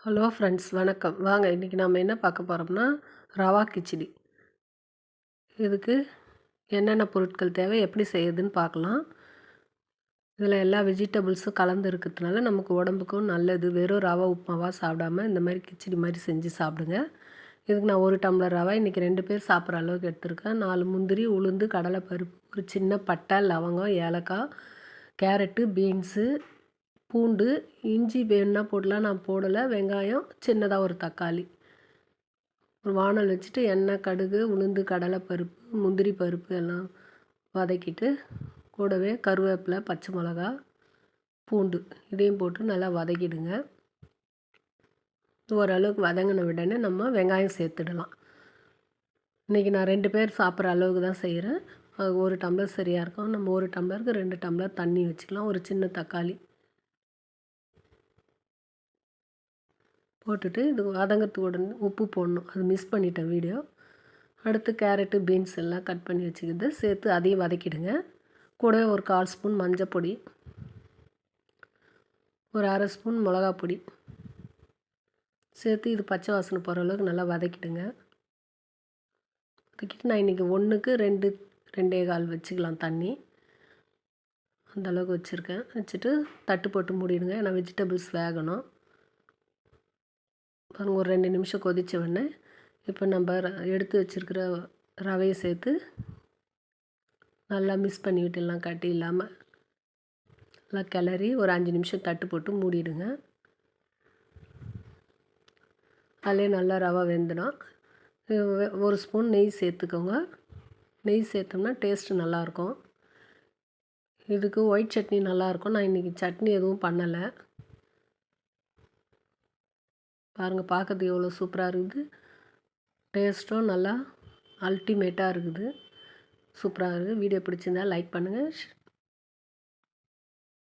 Hello friends, வணக்கம். வாங்க இன்றைக்கி நம்ம என்ன பார்க்க போகிறோம்னா, ரவா கிச்சடி. இதுக்கு என்னென்ன பொருட்கள் தேவை, எப்படி செய்யுதுன்னு பார்க்கலாம். இதில் எல்லா வெஜிடபிள்ஸும் கலந்து இருக்கிறதுனால நமக்கு உடம்புக்கும் நல்லது. வெறும் ரவா உப்புமாவாக சாப்பிடாம இந்த மாதிரி கிச்சடி மாதிரி செஞ்சு சாப்பிடுங்க. இதுக்கு நான் 1 டம்ளர் ரவா இன்றைக்கி 2 பேர் சாப்பிட்ற அளவுக்கு எடுத்திருக்கேன். 4 முந்திரி, உளுந்து, கடலைப்பருப்பு, ஒரு சின்ன பட்டை, லவங்கம், ஏலக்காய், கேரட்டு, பீன்ஸு, பூண்டு, இஞ்சி வேணுன்னா போடலாம், நான் போடலை. வெங்காயம், சின்னதாக ஒரு தக்காளி. ஒரு வானல் வச்சுட்டு எண்ணெய், கடுகு, உளுந்து, கடலை பருப்பு, முந்திரி பருப்பு எல்லாம் வதக்கிட்டு, கூடவே கருவேப்பிலை, பச்சை மிளகா, பூண்டு இதையும் போட்டு நல்லா வதக்கிடுங்க. ஓரளவுக்கு வதங்கின உடனே நம்ம வெங்காயம் சேர்த்துடலாம். இன்றைக்கி நான் 2 பேர் சாப்பிட்ற அளவுக்கு தான் செய்கிறேன். அது 1 டம்ளர் சரியாக இருக்கும். நம்ம 1 டம்ளருக்கு 2 டம்ளர் தண்ணி வச்சுக்கலாம். ஒரு சின்ன தக்காளி போட்டுட்டு இது வதங்கிறதுக்கு உடனே உப்பு போடணும். அது மிஸ் பண்ணிட்டேன் வீடியோ. அடுத்து கேரட்டு, பீன்ஸ் எல்லாம் கட் பண்ணி வச்சுக்கிது சேர்த்து அதையும் வதக்கிடுங்க. கூடவே ஒரு 1/4 ஸ்பூன் மஞ்சள் பொடி, ஒரு 1/2 ஸ்பூன் மிளகா பொடி சேர்த்து இது பச்சை வாசனை போகிற அளவுக்கு நல்லா வதக்கிடுங்க. வதக்கிட்டு நான் இன்றைக்கி 1க்கு 2, 2 1/4 வச்சுக்கலாம் தண்ணி. அந்தளவுக்கு வச்சுருக்கேன். வச்சுட்டு தட்டு போட்டு மூடிடுங்க. ஏன்னா வெஜிடபிள்ஸ் வேகணும். பாருங்கள், ஒரு 2 நிமிஷம் கொதித்த உடனே இப்போ நம்ம எடுத்து வச்சுருக்கிற ரவையை சேர்த்து நல்லா மிக்ஸ் பண்ணி விட்டுடலாம். கட்டி இல்லாமல் நல்லா கிளறி ஒரு 5 நிமிஷம் தட்டு போட்டு மூடிடுங்க. அதிலே நல்லா ரவை வெந்துடும். ஒரு ஸ்பூன் நெய் சேர்த்துக்கோங்க. நெய் சேர்த்தோம்னா டேஸ்ட்டு நல்லாயிருக்கும். இதுக்கு ஒயிட் சட்னி நல்லாயிருக்கும். நான் இன்றைக்கி சட்னி எதுவும் பண்ணலை. பாருங்கள், பார்க்கறதுக்கு எவ்வளோ சூப்பராக இருக்குது. டேஸ்ட்டும் நல்லா அல்டிமேட்டாக இருக்குது. சூப்பராக இருக்குது. வீடியோ பிடிச்சிருந்தா லைக் பண்ணுங்கள்.